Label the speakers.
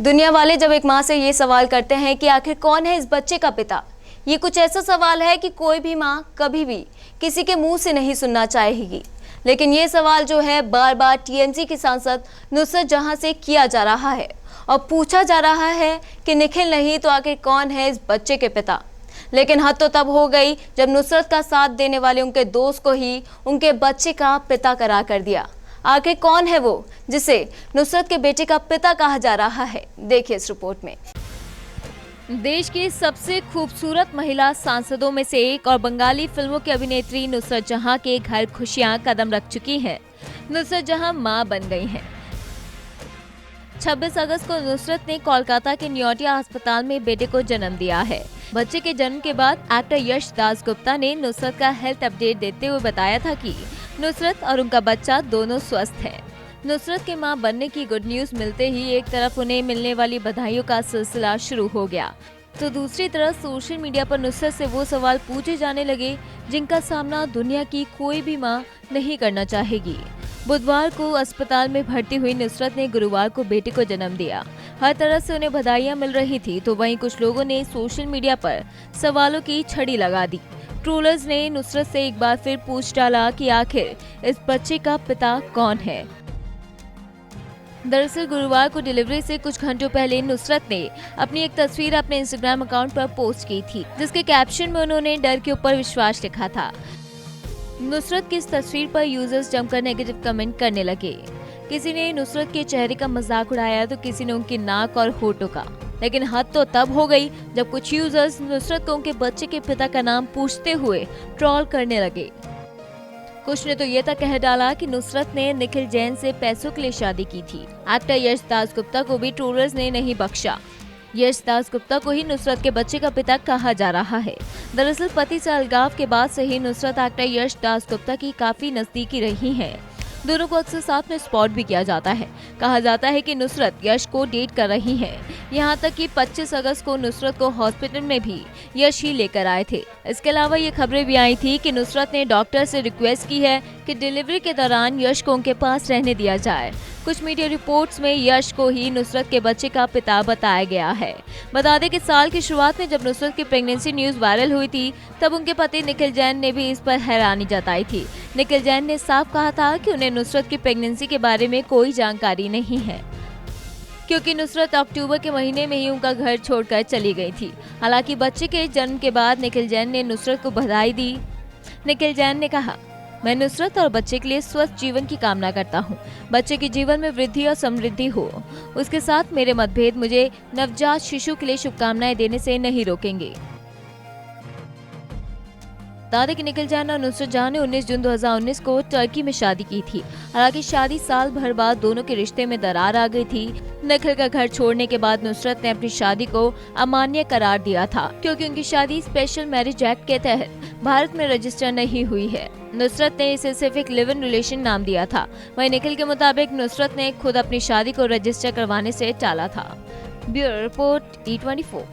Speaker 1: दुनिया वाले जब एक माँ से ये सवाल करते हैं कि आखिर कौन है इस बच्चे का पिता, ये कुछ ऐसा सवाल है कि कोई भी माँ कभी भी किसी के मुंह से नहीं सुनना चाहेगी। लेकिन ये सवाल जो है बार बार टीएमसी की सांसद नुसरत जहां से किया जा रहा है और पूछा जा रहा है कि निखिल नहीं तो आखिर कौन है इस बच्चे के पिता। लेकिन हद तो तब हो गई जब नुसरत का साथ देने वाले उनके दोस्त को ही उनके बच्चे का पिता करार कर दिया। आखिर कौन है वो जिसे नुसरत के बेटे का पिता कहा जा रहा है, देखिए इस रिपोर्ट में। देश की सबसे खूबसूरत महिला सांसदों में से एक और बंगाली फिल्मों की अभिनेत्री नुसरत जहां के घर खुशियां कदम रख चुकी हैं। नुसरत जहां मां बन गई हैं। 26 अगस्त को नुसरत ने कोलकाता के न्योटिया अस्पताल में बेटे को जन्म दिया है। बच्चे के जन्म के बाद एक्टर यश दासगुप्ता ने नुसरत का हेल्थ अपडेट देते हुए बताया था कि नुसरत और उनका बच्चा दोनों स्वस्थ हैं। नुसरत के मां बनने की गुड न्यूज मिलते ही एक तरफ उन्हें मिलने वाली बधाइयों का सिलसिला शुरू हो गया, तो दूसरी तरफ सोशल मीडिया पर नुसरत से वो सवाल पूछे जाने लगे जिनका सामना दुनिया की कोई भी मां नहीं करना चाहेगी। बुधवार को अस्पताल में भर्ती हुई नुसरत ने गुरुवार को बेटे को जन्म दिया। हर तरह से उन्हें बधाइयां मिल रही थी, तो वहीं कुछ लोगों ने सोशल मीडिया पर सवालों की छड़ी लगा दी। ट्रोलर्स ने नुसरत से एक बार फिर पूछ डाला कि आखिर इस बच्चे का पिता कौन है। दरअसल गुरुवार को डिलीवरी से कुछ घंटों पहले नुसरत ने अपनी एक तस्वीर अपने इंस्टाग्राम अकाउंट पर पोस्ट की थी, जिसके कैप्शन में उन्होंने डर के ऊपर विश्वास लिखा था। नुसरत की इस तस्वीर पर यूजर्स जमकर नेगेटिव कमेंट करने लगे। किसी ने नुसरत के चेहरे का मजाक उड़ाया तो किसी ने उनकी नाक और होठों का। लेकिन हद तो तब हो गई जब कुछ यूजर्स नुसरत को उनके बच्चे के पिता का नाम पूछते हुए ट्रोल करने लगे। कुछ ने तो ये तक कह डाला कि नुसरत ने निखिल जैन से पैसों के लिए शादी की थी। एक्टर यश दासगुप्ता को भी ट्रोलर्स ने नहीं बख्शा। यश दासगुप्ता को ही नुसरत के बच्चे का पिता कहा जा रहा है। दरअसल पति से अलगाव के बाद से ही नुसरत एक्टर यश दासगुप्ता की काफी नजदीकी रही हैं। दोनों को अक्सर साथ में स्पॉट भी किया जाता है। कहा जाता है कि नुसरत यश को डेट कर रही हैं। यहाँ तक कि 25 अगस्त को नुसरत को हॉस्पिटल में भी यश ही लेकर आए थे। इसके अलावा ये खबरें भी आई थी कि नुसरत ने डॉक्टर से रिक्वेस्ट की है कि डिलीवरी के दौरान यश को उनके पास रहने दिया जाए। कुछ मीडिया रिपोर्ट्स में यश को ही नुसरत के बच्चे का पिता बताया गया है। बता दें कि साल की शुरुआत में जब नुसरत की प्रेगनेंसी न्यूज वायरल हुई थी, तब उनके पति निखिल जैन ने भी इस पर हैरानी जताई थी। निखिल जैन ने साफ कहा था कि उन्हें नुसरत की प्रेगनेंसी के बारे में कोई जानकारी नहीं है, क्योंकि नुसरत अक्टूबर के महीने में ही उनका घर छोड़कर चली गई थी। हालांकि बच्चे के जन्म के बाद निखिल जैन ने नुसरत को बधाई दी। निखिल जैन ने कहा, मैं नुसरत और बच्चे के लिए स्वस्थ जीवन की कामना करता हूँ। बच्चे के जीवन में वृद्धि और समृद्धि हो। उसके साथ मेरे मतभेद मुझे नवजात शिशु के लिए शुभकामनाएं देने से नहीं रोकेंगे। दादा की निखिल जैन और नुसरत जहां ने 19 जून 2019 को टर्की में शादी की थी। हालांकि शादी साल भर बाद दोनों के रिश्ते में दरार आ गई थी। निखिल का घर छोड़ने के बाद नुसरत ने अपनी शादी को अमान्य करार दिया था, क्योंकि उनकी शादी स्पेशल मैरिज एक्ट के तहत भारत में रजिस्टर नहीं हुई है। नुसरत ने इसे सिर्फ एक लिव इन रिलेशन नाम दिया था। वहीं निखिल के मुताबिक नुसरत ने खुद अपनी शादी को रजिस्टर करवाने से टाला था। Bureau report E24।